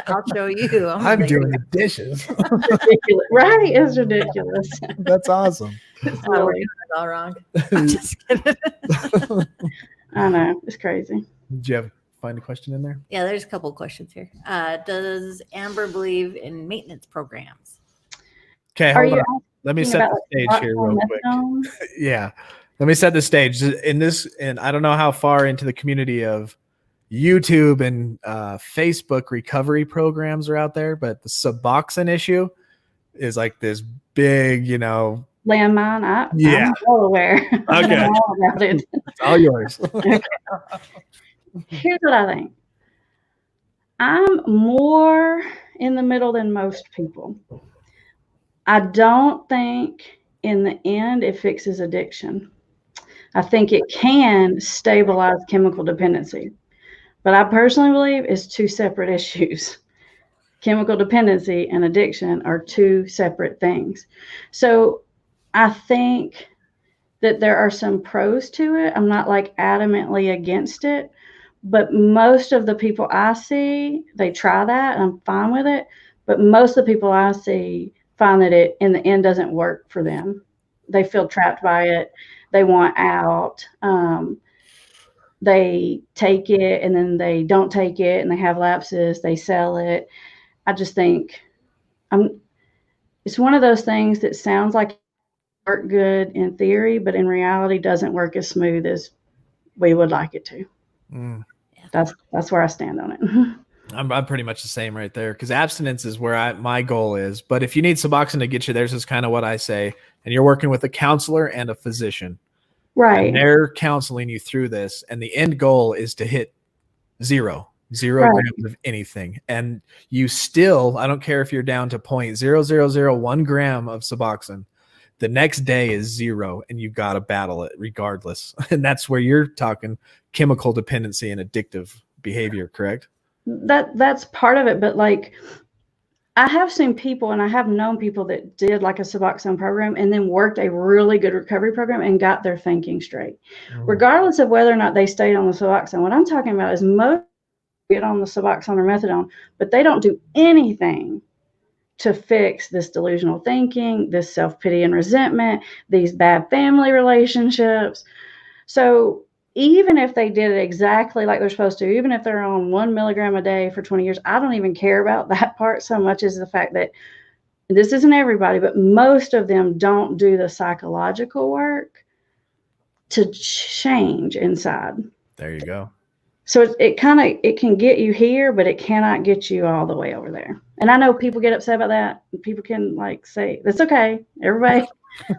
I'll show you. I'm doing the dishes. Ridiculous. Right? It's ridiculous. That's awesome. It's Oh, we're really, doing it all wrong. I'm just kidding. I know. It's crazy. Did you find a question in there? Yeah, there's a couple of questions here. Does Amber believe in maintenance programs? Okay, Are hold you on. Let me set the stage here real quick. Yeah. Let me set the stage. In this, and I don't know how far into the community of YouTube and Facebook recovery programs are out there, but the Suboxone issue is like this big, you know. Landmine. I'm well aware. Okay. All about it. It's all yours. Here's what I think. I'm more in the middle than most people. I don't think in the end it fixes addiction. I think it can stabilize chemical dependency. But I personally believe it's two separate issues. Chemical dependency and addiction are two separate things. So I think that there are some pros to it. I'm not like adamantly against it, but most of the people I see, they try that and I'm fine with it. But most of the people I see find that it in the end doesn't work for them. They feel trapped by it. They want out. They take it and then they don't take it and they have lapses. They sell it. I just think it's one of those things that sounds like it work good in theory, but in reality doesn't work as smooth as we would like it to. That's where I stand on it. I'm pretty much the same right there, because abstinence is where my goal is. But if you need Suboxone to get you there, this is kind of what I say. And you're working with a counselor and a physician. Right. And they're counseling you through this. And the end goal is to hit zero grams of anything. And you still, I don't care if you're down to 0.0001 gram of Suboxone, the next day is zero and you've got to battle it regardless. And that's where you're talking chemical dependency and addictive behavior, correct? That's part of it. But like, I have seen people and I have known people that did like a Suboxone program and then worked a really good recovery program and got their thinking straight, regardless of whether or not they stayed on the Suboxone. What I'm talking about is most get on the Suboxone or methadone, but they don't do anything to fix this delusional thinking, this self-pity and resentment, these bad family relationships. So even if they did it exactly like they're supposed to, even if they're on 1 milligram a day for 20 years, I don't even care about that part so much as the fact that this isn't everybody, but most of them don't do the psychological work to change inside. There you go. So it can get you here, but it cannot get you all the way over there. And I know people get upset about that. People can like say, that's okay. Everybody,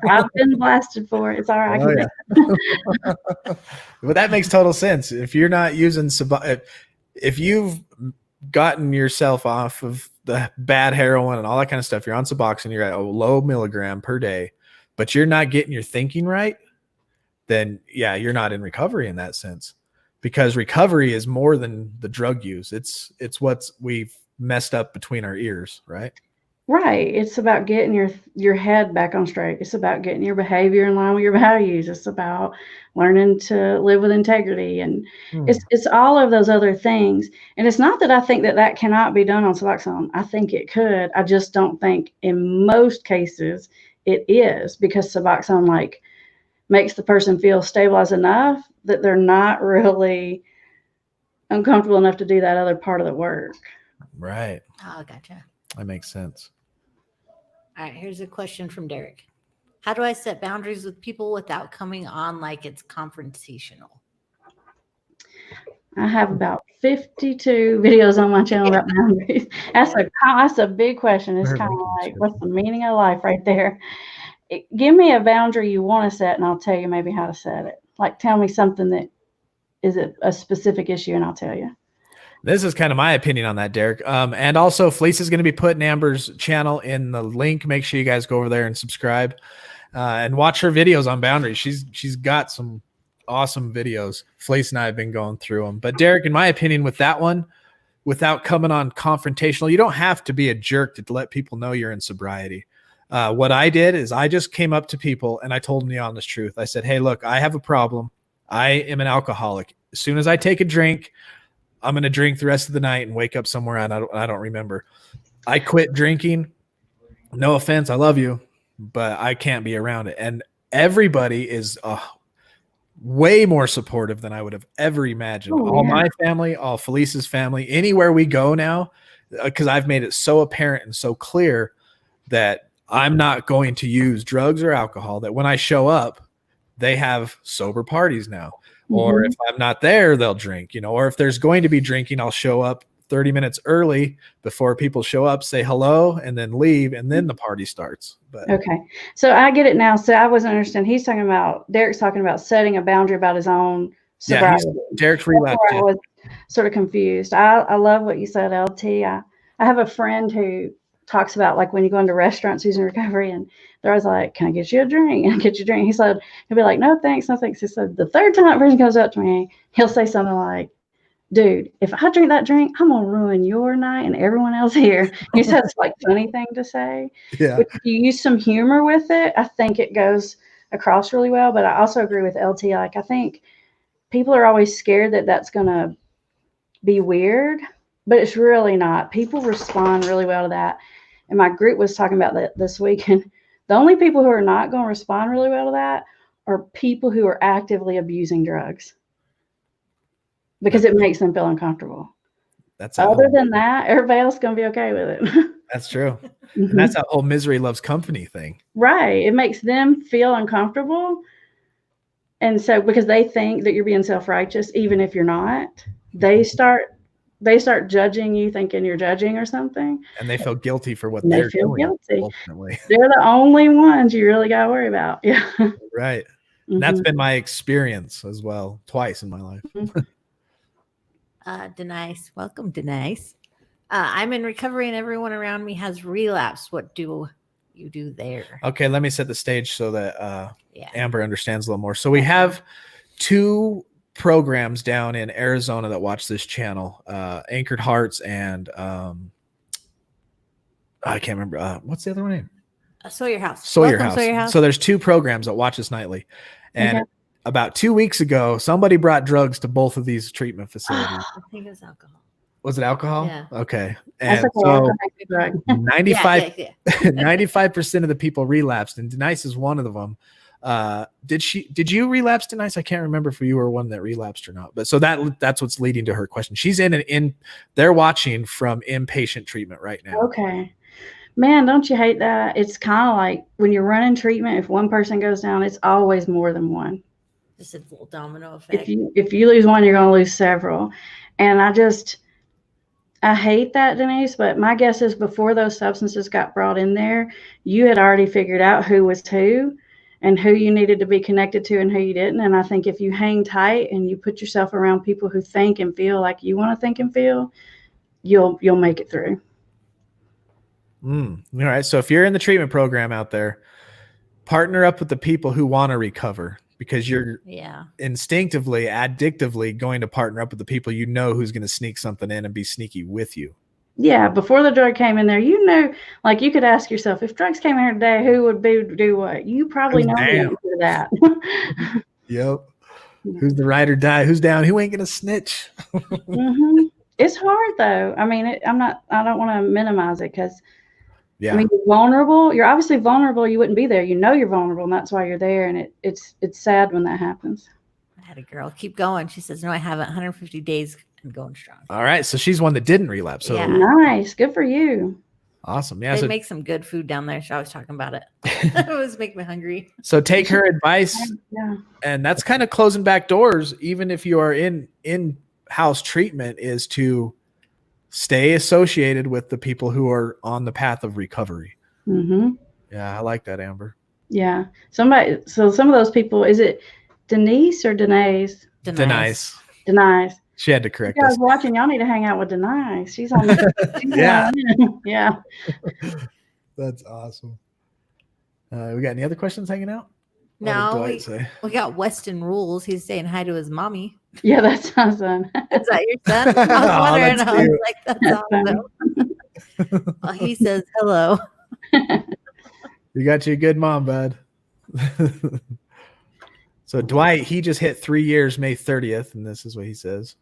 I've been blasted for it. It's all right. Well, that makes total sense. If you're not using, if you've gotten yourself off of the bad heroin and all that kind of stuff, you're on Suboxone, you're at a low milligram per day, but you're not getting your thinking right, then yeah, you're not in recovery in that sense. because recovery is more than the drug use. It's what we've messed up between our ears, right? Right. It's about getting your head back on straight. It's about getting your behavior in line with your values. It's about learning to live with integrity, and it's all of those other things. And it's not that I think that cannot be done on Suboxone. I think it could. I just don't think in most cases it is, because Suboxone like makes the person feel stabilized enough that they're not really uncomfortable enough to do that other part of the work. Right. Oh, gotcha. That makes sense. All right, here's a question from Derek. How do I set boundaries with people without coming on like it's confrontational? I have about 52 videos on my channel about boundaries. That's a big question. It's kind of like, what's the meaning of life right there? Give me a boundary you want to set, and I'll tell you maybe how to set it. Like, tell me something that is a specific issue, and I'll tell you. This is kind of my opinion on that, Derek. And also, Felice is going to be putting Amber's channel in the link. Make sure you guys go over there and subscribe and watch her videos on boundaries. She's got some awesome videos. Felice and I have been going through them. But Derek, in my opinion, with that one, without coming on confrontational, you don't have to be a jerk to let people know you're in sobriety. What I did is I just came up to people and I told them the honest truth. I said, hey, look, I have a problem. I am an alcoholic. As soon as I take a drink, I'm going to drink the rest of the night and wake up somewhere and I don't remember. I quit drinking. No offense. I love you, but I can't be around it. And everybody is way more supportive than I would have ever imagined. Oh, all yeah. my family, all Felice's family, anywhere we go now, because I've made it so apparent and so clear that I'm not going to use drugs or alcohol, that when I show up, they have sober parties now. Or if I'm not there, they'll drink, or if there's going to be drinking, I'll show up 30 minutes early before people show up, say hello, and then leave, and then the party starts. But okay. So I get it now. So I wasn't understanding. Derek's talking about setting a boundary about his own sobriety. Yeah, Derek's relapse. I was sort of confused. I love what you said, LT. I have a friend who talks about, like, when you go into restaurants who's in recovery and they're always like, can I get you a drink? And get you a drink. He said, he'll be like, no, thanks. No, thanks. He said, the third time that person comes up to me, he'll say something like, dude, if I drink that drink, I'm going to ruin your night and everyone else here. He said it's like funny thing to say. Yeah. If you use some humor with it, I think it goes across really well. But I also agree with LT. Like, I think people are always scared that that's going to be weird, but it's really not. People respond really well to that. And my group was talking about that this week. And the only people who are not going to respond really well to that are people who are actively abusing drugs, because it makes them feel uncomfortable. Other than that, everybody else is going to be okay with it. That's true. And that's that whole misery loves company thing. Right. It makes them feel uncomfortable. And so, because they think that you're being self-righteous, even if you're not, they start judging you, thinking you're judging or something. And they feel guilty for what they they're feel doing. Guilty. Ultimately. They're the only ones you really got to worry about. Yeah. Right. And that's been my experience as well, twice in my life. Denise, welcome, Denise. I'm in recovery and everyone around me has relapse. What do you do there? Okay, let me set the stage so that Amber understands a little more. So we have two programs down in Arizona that watch this channel, Anchored Hearts and I can't remember what's the other one name? Sawyer House. Sawyer House. So there's two programs that watch us nightly, and about 2 weeks ago, somebody brought drugs to both of these treatment facilities. I think it was alcohol. Was it alcohol? Yeah. Okay. And so 95% of the people relapsed, and Denise is one of them. Did you relapse, Denise? I can't remember if you were one that relapsed or not. But so that's what's leading to her question. She's they're watching from inpatient treatment right now. Okay. Man, don't you hate that? It's kind of like when you're running treatment, if one person goes down, it's always more than one. Just a little domino effect. If you lose one, you're going to lose several. And I hate that, Denise, but my guess is before those substances got brought in there, you had already figured out who was who and who you needed to be connected to and who you didn't. And I think if you hang tight and you put yourself around people who think and feel like you want to think and feel, you'll make it through. All right. So if you're in the treatment program out there, partner up with the people who want to recover. because you're instinctively, addictively going to partner up with the people you know who's going to sneak something in and be sneaky with you. Yeah, before the drug came in there, you know, like you could ask yourself, if drugs came in here today, who would do what? You probably know the answer to that. Yep. Who's the ride or die? Who's down? Who ain't gonna snitch? It's hard though. I mean, I don't want to minimize it because, yeah, I mean, you're vulnerable. You're obviously vulnerable. You wouldn't be there. You know you're vulnerable, and that's why you're there. And it's sad when that happens. I had a girl keep going. She says, "No, I haven't. 150 days and going strong." All right, so she's one that didn't relapse. So nice, good for you. Awesome. Yeah, they make some good food down there. So I was talking about it. It was making me hungry. So take her advice, and that's kind of closing back doors. Even if you are in-house treatment, is to stay associated with the people who are on the path of recovery. Yeah, I like that, Amber. Yeah, some of those people. Is it Denise or Denise? Denise. She had to correct us. You guys watching, y'all need to hang out with Denise. She's on. Yeah. That's awesome. We got any other questions hanging out? No, we got Weston Rules. He's saying hi to his mommy. Yeah, that's my son. Is that your son? I was wondering. I was like, that's awesome. Well, he says hello. You got you a good mom, bud. So Dwight, he just hit 3 years May 30th, and this is what he says.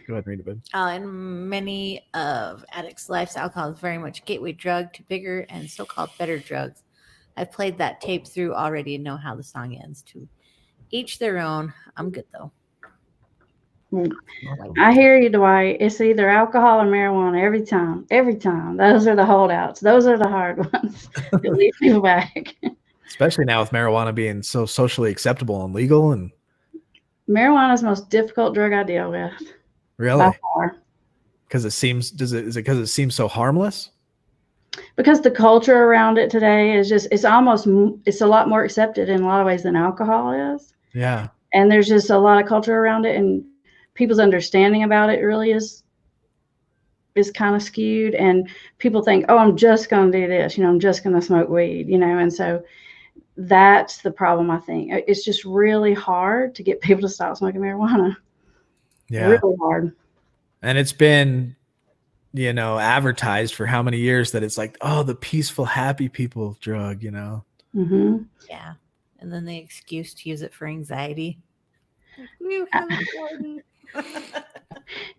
Go ahead and read it, bud. In many of addicts' lives, alcohol is very much a gateway drug to bigger and so-called better drugs. I've played that tape through already and know how the song ends. To each their own. I'm good, though. I hear you, Dwight. It's either alcohol or marijuana every time. Every time. Those are the holdouts. Those are the hard ones that lead people back. Especially now with marijuana being so socially acceptable and legal. And marijuana is the most difficult drug I deal with. Really? By far. Because it seems, is it because it seems so harmless? Because the culture around it today is just, it's a lot more accepted in a lot of ways than alcohol is. Yeah. And there's just a lot of culture around it, and people's understanding about it really is kind of skewed. And people think, oh, I'm just going to do this, I'm just going to smoke weed, and so that's the problem. I think it's just really hard to get people to stop smoking marijuana. Yeah. Really hard. And it's been, advertised for how many years that it's like, oh, the peaceful, happy people drug, Mm-hmm. Yeah. And then the excuse to use it for anxiety.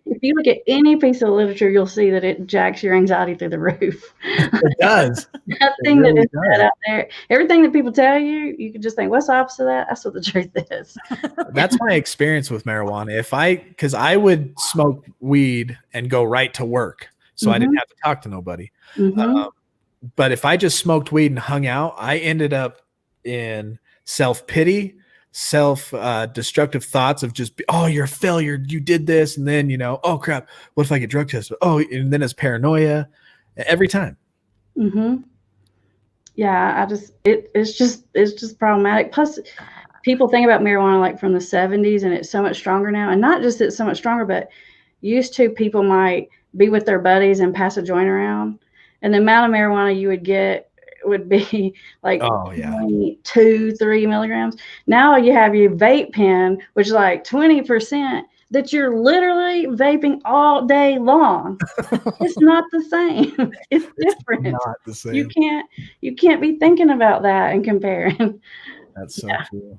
If you look at any piece of literature, you'll see that it jacks your anxiety through the roof. It does. Nothing that is said out there. Everything that people tell you, you can just think, what's the opposite of that? That's what the truth is. That's my experience with marijuana. Because I would smoke weed and go right to work, so I didn't have to talk to nobody. But if I just smoked weed and hung out, I ended up in self-pity, self-destructive thoughts of just, oh, you're a failure, you did this, and then oh crap, what if I get drug tested? Oh, and then it's paranoia every time. Yeah, it's just problematic. Plus, people think about marijuana like from the 70s, and it's so much stronger now. And not just that it's so much stronger, but used to people might be with their buddies and pass a joint around, and the amount of marijuana you would get would be like 2-3 milligrams. Now you have your vape pen, which is like 20%, that you're literally vaping all day long. It's not the same. It's different. It's not the same. You can't be thinking about that and comparing. That's so true.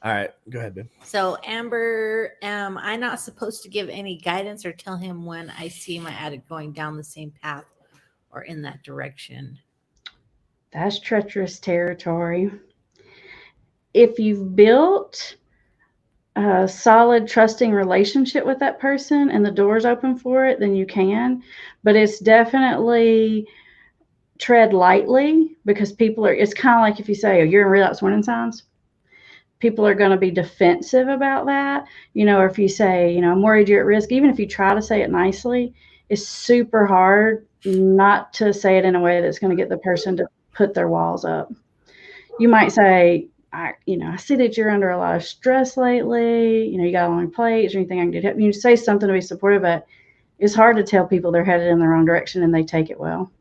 All right, go ahead, Ben. So Amber, am I not supposed to give any guidance or tell him when I see my addict going down the same path or in that direction? That's treacherous territory. If you've built a solid, trusting relationship with that person and the door's open for it, then you can. But it's definitely tread lightly, because it's kind of like if you say, oh, you're in relapse warning signs. People are going to be defensive about that. Or if you say, I'm worried you're at risk, even if you try to say it nicely, it's super hard not to say it in a way that's going to get the person to put their walls up. You might say, I see that you're under a lot of stress lately. You got a long plate. Is there anything I can do to help you? Say something to be supportive, but it's hard to tell people they're headed in the wrong direction and they take it well.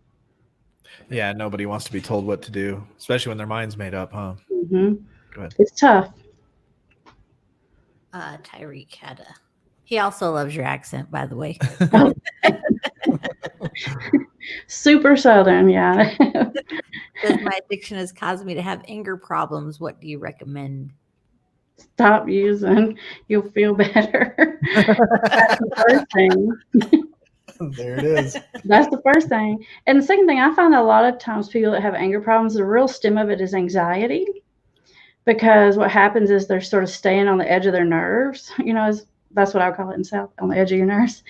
Yeah, nobody wants to be told what to do, especially when their mind's made up, huh? Go ahead. It's tough. Tyreek he also loves your accent, by the way. Super Southern, yeah. Says my addiction has caused me to have anger problems. What do you recommend? Stop using. You'll feel better. That's the first thing. There it is. That's the first thing. And the second thing, I find that a lot of times people that have anger problems, the real stem of it is anxiety. Because what happens is they're sort of staying on the edge of their nerves. That's what I would call it in South, on the edge of your nerves.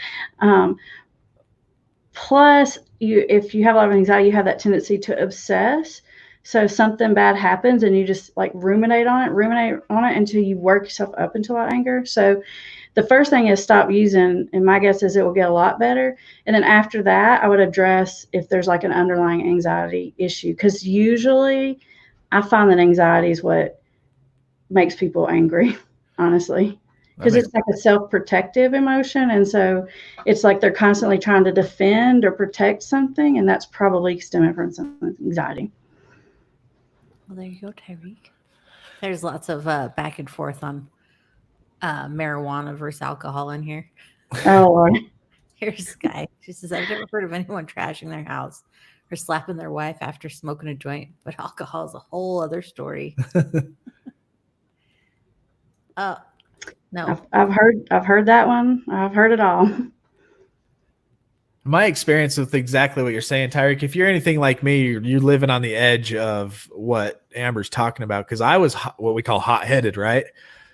Plus, if you have a lot of anxiety, you have that tendency to obsess. So something bad happens and you just like ruminate on it until you work yourself up into that anger. So the first thing is stop using, and my guess is it will get a lot better. And then after that, I would address if there's like an underlying anxiety issue. Because usually I find that anxiety is what makes people angry, honestly. Because it's like a self-protective emotion. And so it's like they're constantly trying to defend or protect something. And that's probably stemming from some anxiety. Well, there you go, Tyreek. There's lots of back and forth on marijuana versus alcohol in here. Oh, Lord. Here's this guy. She says, I've never heard of anyone trashing their house or slapping their wife after smoking a joint, but alcohol is a whole other story. No. I've heard that one. I've heard it all. My experience with exactly what you're saying, Tyreek, if you're anything like me, you're living on the edge of what Amber's talking about. Because I was what we call hot-headed, right?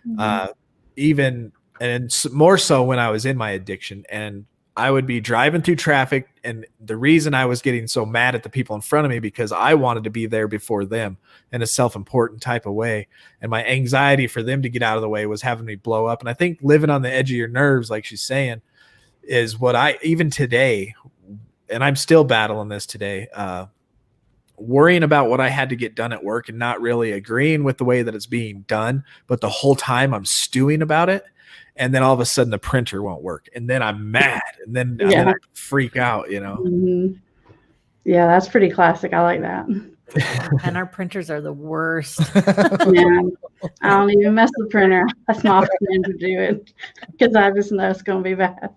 Mm-hmm. Even and more so when I was in my addiction, and I would be driving through traffic, and the reason I was getting so mad at the people in front of me because I wanted to be there before them in a self-important type of way, and my anxiety for them to get out of the way was having me blow up. And I think living on the edge of your nerves, like she's saying, is what I even today, and I'm still battling this today, worrying about what I had to get done at work and not really agreeing with the way that it's being done, but the whole time I'm stewing about it. And then all of a sudden the printer won't work. And then I'm mad. And then I freak out, Mm-hmm. Yeah, that's pretty classic. I like that. And our printers are the worst. Yeah, I don't even mess with the printer. That's my friend to do it because I just know it's going to be bad.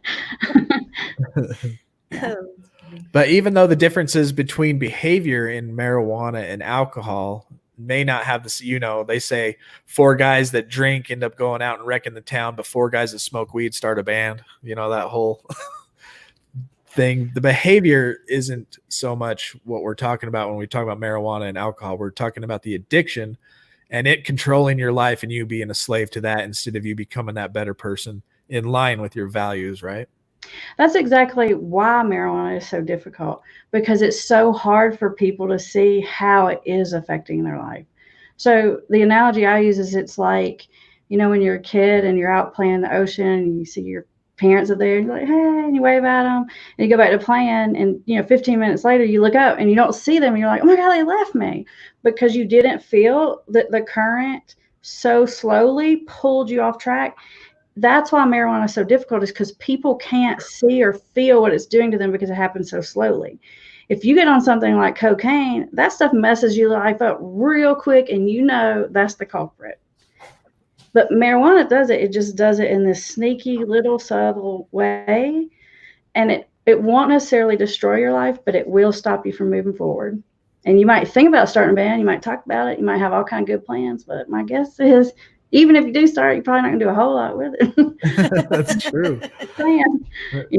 But even though the differences between behavior in marijuana and alcohol may not have this, they say 4 guys that drink end up going out and wrecking the town, but 4 guys that smoke weed start a band, that whole thing. The behavior isn't so much what we're talking about when we talk about marijuana and alcohol. We're talking about the addiction and it controlling your life and you being a slave to that instead of you becoming that better person in line with your values, right? That's exactly why marijuana is so difficult, because it's so hard for people to see how it is affecting their life. So the analogy I use is it's like, when you're a kid and you're out playing in the ocean and you see your parents are there and you're like, hey, and you wave at them and you go back to playing, and 15 minutes later you look up and you don't see them and you're like, oh my God, they left me, because you didn't feel that the current so slowly pulled you off track. That's why marijuana is so difficult, is because people can't see or feel what it's doing to them because it happens so slowly. If you get on something like cocaine, that stuff messes your life up real quick and that's the culprit. But marijuana does it. It just does it in this sneaky little subtle way. And it won't necessarily destroy your life, but it will stop you from moving forward. And you might think about starting a band. You might talk about it. You might have all kinds of good plans. But my guess is, even if you do start, you're probably not going to do a whole lot with it. That's true.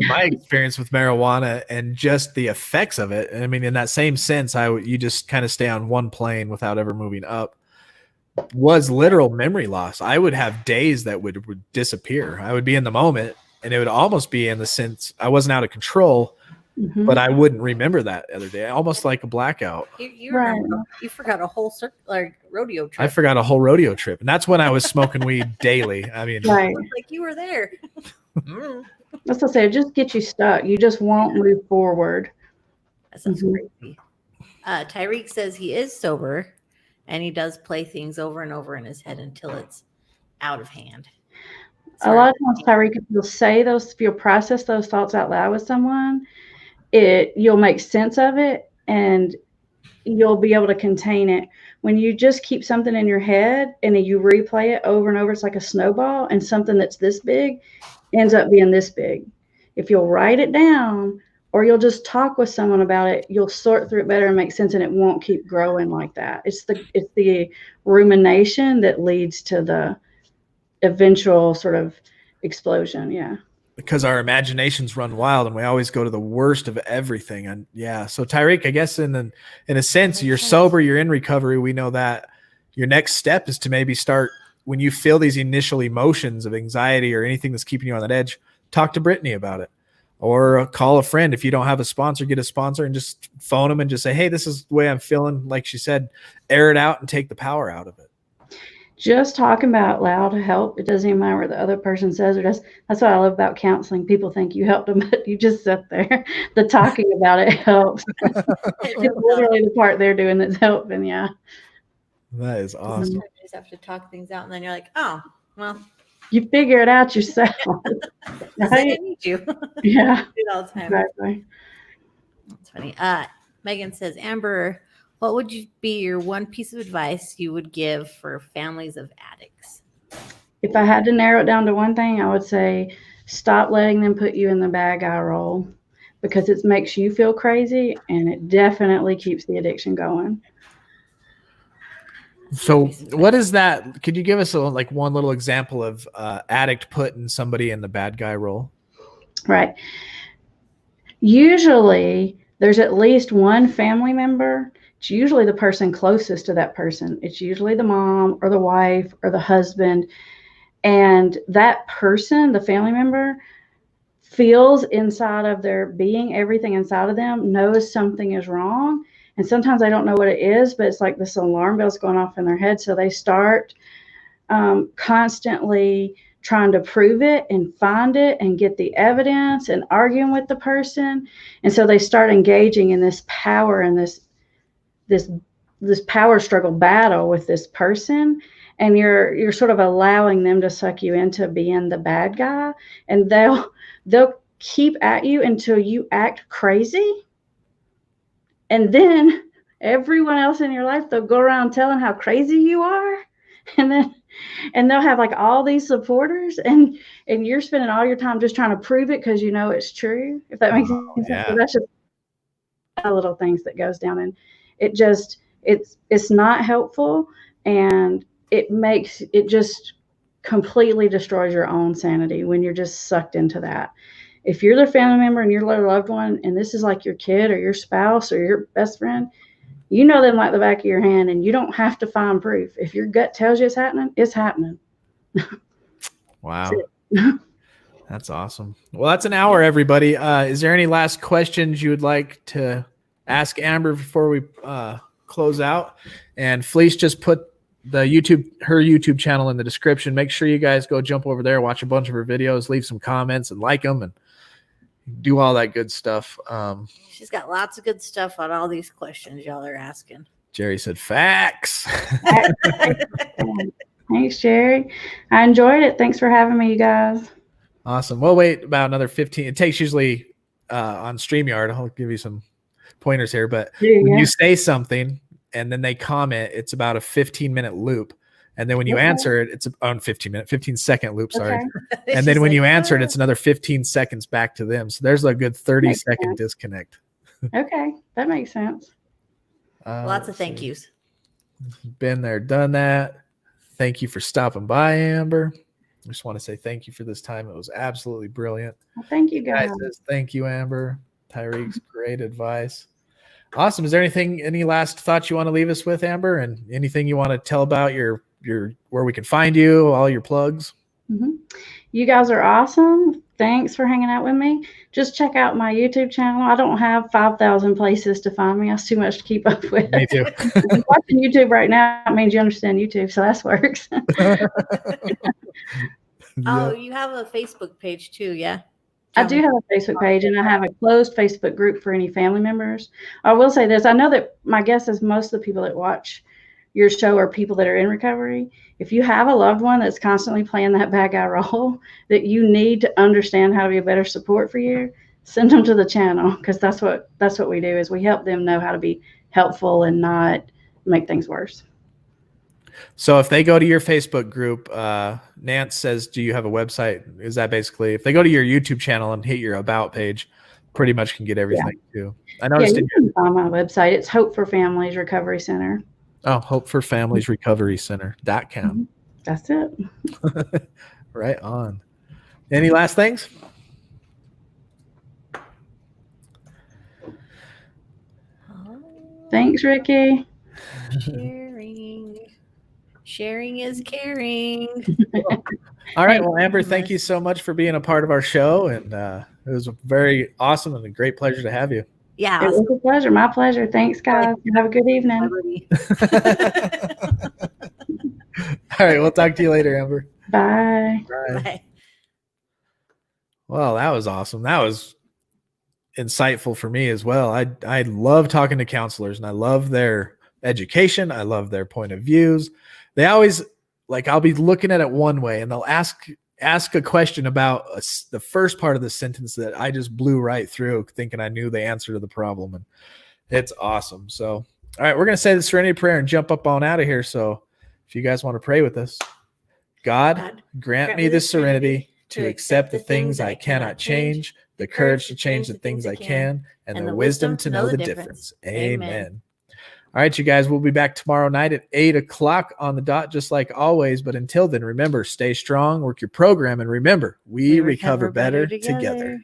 My experience with marijuana and just the effects of it, I mean, in that same sense, you just kind of stay on one plane without ever moving up, was literal memory loss. I would have days that would disappear. I would be in the moment, and it would almost be in the sense I wasn't out of control, but I wouldn't remember that other day, almost like a blackout. You remember, you forgot a whole rodeo trip. I forgot a whole rodeo trip, and that's when I was smoking weed daily. I mean, right. Like you were there. That's what I say. It just gets you stuck. You just won't move forward. That sounds crazy. Tyreek says he is sober, and he does play things over and over in his head until it's out of hand. A lot of times, Tyreek, if you'll process those thoughts out loud with someone, you'll make sense of it, and you'll be able to contain it. When you just keep something in your head and then you replay it over and over, it's like a snowball, and something that's this big ends up being this big. If you'll write it down or you'll just talk with someone about it, you'll sort through it better and make sense, and it won't keep growing like that. It's the rumination that leads to the eventual sort of explosion. Yeah. Because our imaginations run wild and we always go to the worst of everything. And yeah, so Tyreek, I guess in a sense, you're sober, you're in recovery. We know that your next step is to maybe start, when you feel these initial emotions of anxiety or anything that's keeping you on that edge, talk to Brittany about it, or call a friend. If you don't have a sponsor, get a sponsor and just phone them and just say, hey, this is the way I'm feeling. Like she said, air it out and take the power out of it. Just talking about it loud help. It doesn't even matter what the other person says or does. That's what I love about counseling. People think you helped them, but you just sit there. The talking about it helps. It's literally the part they're doing that's helping. Yeah. That is awesome. You just have to talk things out, and then you're like, oh, well. You figure it out yourself. Right? I need you. Yeah. Do it all the time. Exactly. That's funny. Megan says, Amber, what would be your one piece of advice you would give for families of addicts? If I had to narrow it down to one thing, I would say stop letting them put you in the bad guy role, because it makes you feel crazy and it definitely keeps the addiction going. So what is that? Could you give us one little example of addict putting somebody in the bad guy role? Right. Usually there's at least one family member. It's usually the person closest to that person. It's usually the mom or the wife or the husband. And that person, the family member, feels inside of their being, everything inside of them knows something is wrong. And sometimes they don't know what it is, but it's like this alarm bell's going off in their head. So they start constantly trying to prove it and find it and get the evidence and arguing with the person. And so they start engaging in this power and this power struggle battle with this person. And you're sort of allowing them to suck you into being the bad guy. And they'll keep at you until you act crazy. And then everyone else in your life, they'll go around telling how crazy you are. And they'll have like all these supporters, and you're spending all your time just trying to prove it because you know it's true. If that makes sense. Yeah. So that's just little things that goes down, and it's not helpful, and it just completely destroys your own sanity when you're just sucked into that. If you're their family member and you're their loved one, and this is like your kid or your spouse or your best friend, you know them like the back of your hand, and you don't have to find proof. If your gut tells you it's happening, it's happening. Wow. That's awesome. Well, that's an hour, everybody. Is there any last questions you would like to ask Amber before we close out? And Felice just put her YouTube channel in the description. Make sure you guys go jump over there, watch a bunch of her videos, leave some comments and like them, and do all that good stuff. She's got lots of good stuff on all these questions y'all are asking. Jerry said facts. Thanks, Jerry. I enjoyed it. Thanks for having me, you guys. Awesome. We'll wait about another 15. It takes usually on StreamYard. I'll give you some pointers here, but when you say something and then they comment, it's about a 15-minute loop. And then when you answer it, it's on 15-second loop. Sorry. Okay. And then when you answer it, it's another 15 seconds back to them. So there's a good 30-second disconnect. Okay. That makes sense. Lots of thank yous. Been there, done that. Thank you for stopping by, Amber. I just want to say thank you for this time. It was absolutely brilliant. Well, thank you, guys. Thank you, Amber. Tyreek's great advice. Awesome. Is there any last thoughts you want to leave us with, Amber? And anything you want to tell about your where we can find you, all your plugs? Mm-hmm. You guys are awesome. Thanks for hanging out with me. Just check out my YouTube channel. I don't have 5,000 places to find me. That's too much to keep up with. Me too. Watching YouTube right now means you understand YouTube, so that works. Oh, you have a Facebook page too, yeah? I do have a Facebook page, and I have a closed Facebook group for any family members. I will say this. I know that my guess is most of the people that watch your show are people that are in recovery. If you have a loved one that's constantly playing that bad guy role, that you need to understand how to be a better support for you, send them to the channel, because that's what we do, is we help them know how to be helpful and not make things worse. So if they go to your Facebook group, Nance says, do you have a website? Is that basically, if they go to your YouTube channel and hit your about page, pretty much can get everything too. I noticed you can find my website. It's Hope for Families Recovery Center. Oh, Hope for Families Recovery Center.com. That's it. Right on. Any last things? Thanks, Ricky. Sharing is caring. All right. Well, Amber, thank you so much for being a part of our show. And it was very awesome and a great pleasure to have you. Yeah. It was a pleasure. My pleasure. Thanks, guys. Have a good evening. All right. We'll talk to you later, Amber. Bye. Bye. Well, that was awesome. That was insightful for me as well. I love talking to counselors, and I love their education. I love their point of views. They always, like, I'll be looking at it one way and they'll ask a question about the first part of the sentence that I just blew right through thinking I knew the answer to the problem. And it's awesome. So, all right, we're going to say the serenity prayer and jump up on out of here. So if you guys want to pray with us, God, grant me the serenity to accept the things I cannot change, the courage to change the things I can, and the wisdom to know the difference. Amen. All right, you guys, we'll be back tomorrow night at 8:00 on the dot, just like always. But until then, remember, stay strong, work your program, and remember, we recover better together.